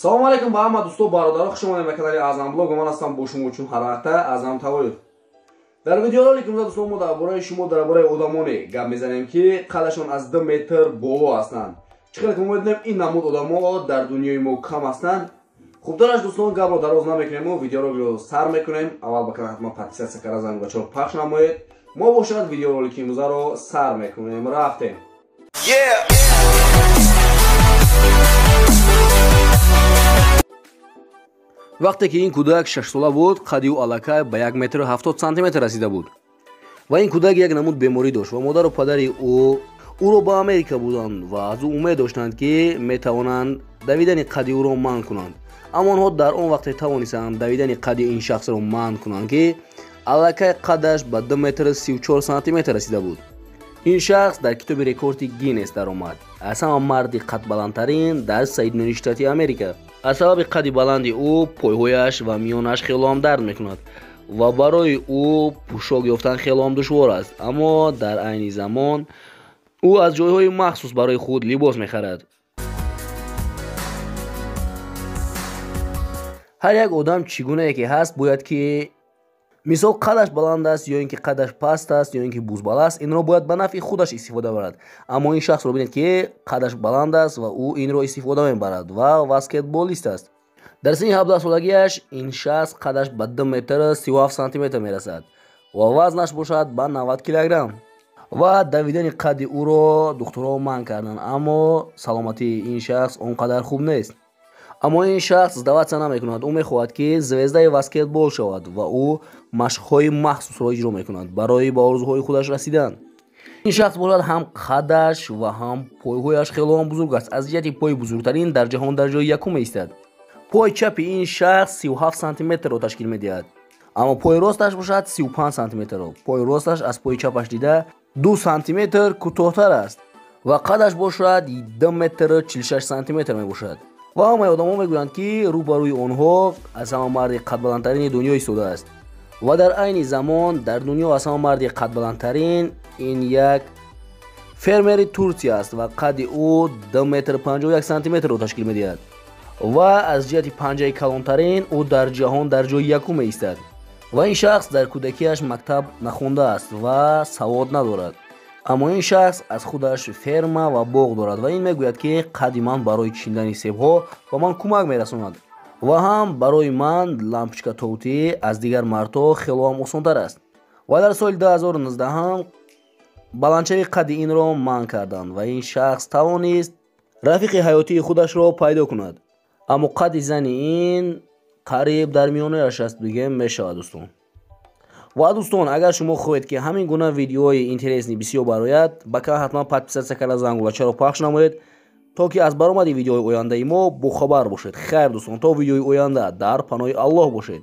Салом алейкум ба ҳама дӯсту бародаро, хуш омадед ба канали Аъзам блог. Ман ҳастам бо шумо учун ҳар ҳафта Аъзам Тавоев. Дар видеоролик имрӯз дӯстон мо дар бораи шумо дар бораи одамоне гап мезанем ки қадашон аз 2 метр боло ҳастанд. Чӣ қадр мо медонем ин намуд одамо дар дунёи мо кам ҳастанд. Хуб дараш дӯстон, гапро дароз намекунем, видеороликро сар мекунем. Аввал ба канал ҳатман подписатсия карда зангочаро пахш намоед. Мо бошад видеоролики имрӯзаро сар мекунем. Рафтем. Вақте ки ин кӯдак 6 сола буд, қади ӯ аллакай ба 1 метр 70 сантиметр расида буд. Ва ин кӯдак як намуд беморӣ дошт ва модару падари ӯро ба Америка буданд ва аз ӯ умед доштанд ки метавонанд давидани қади ӯро манъ кунанд. Аммо онҳо дар он вақте тавонистанд давидани қади ин шахсро манъ кунанд ки аллакай қадаш ба 2 метр 34 сантиметр расида буд. ин шахс дар китоби рекорди Гиннес даромад аз ҳама марди қадбаландтарин дар Соединёни Штати Америка. аз сабаби қади баланди ӯ пойҳояш ва миёнаш хелоам дард мекунад ва барои ӯ пӯшок ёфтан хелоам душвор аст. Аммо дар айни замон ӯ аз ҷойҳои махсус барои худ либос мехарад. ҳар як одам чӣ гунае ки ҳаст бояд ки мисол қадаш баланд аст ё ин ки қадаш паст аст ё ин ки бузбал аст, инро бояд ба нафъи худаш истифода барад. Аммо ин шахсро бинед ки қадаш баланд аст ва ӯ инро истифода мебарад ва баскетболист аст. дар синни 17 солагиаш ин шахс қадаш ба 2 метр 37 сантиметр мерасад ва вазнаш бошад ба 90 килограмм. ва давидани қади ӯро духтурҳо манъ карданд, аммо саломатии ин шахс он қадар хуб нест. аммо ин шахс даватса намекунад. ӯ мехоҳад ки звездаи баскетбол шавад ва ӯ машқҳои махсусро иҷро мекунад барои ба орзуҳои худаш расидан. ин шахс бошад ҳам қадаш ва ҳам пойҳояш хелоам бузург аст. аз ҷиҳати пои бузургтарин дар ҷаҳон дар ҷои якум меистад. пои чапи ин шахс 37 сантиметрро ташкил медиҳад, аммо пои росташ бошад 35 сантиметрро. пои росташ аз пои чапаш дида 2 сантиметр кӯтоҳтар аст ва қадаш бошад 2 метр 46 сантиметр мебошад. ва ҳамаи одамҳо мегӯянд ки рӯбарӯи онҳо аз ҳама марди қадбаландтарини дунё истода аст. ва дар айни замон дар дунё аз ҳама марди қадбаландтарин ин як фермери Турсия аст ва қади ӯ 2 метр 51 сантиметрро ташкил медиҳад. ва аз ҷиҳати панҷаи калонтарин ӯ дар ҷаҳон дар ҷои якум меистад. ва ин шахс дар кӯдакиаш мактаб нахондааст ва савод надорад. аммо ин шахс аз худаш ферма ва боғ дорад ва ин мегӯяд ки қади ман барои чиндани себҳо ба ман кӯмак мерасонад ва ҳам барои ман лампочка товтӣ аз дигар мардҳо хелоам осонтар аст. ва дар соли 2019 баландшави қади инро манъ карданд ва ин шахс тавонист рафиқи ҳаётии худашро пайдо кунад. аммо қади зани ин қариб дар миёнаи 60 мешавад дӯстон. ва дӯстон, агар шумо хоҳед ки ҳамин гуна видеоҳои интересни бисёр барояд, ба канал ҳатман подписатсия карда зангулачаро пахш намоед, то ки аз баромади видеоҳои ояндаи мо бохабар бошед. Хайр дӯстон, то видеои оянда дар паноҳи Аллоҳ бошед.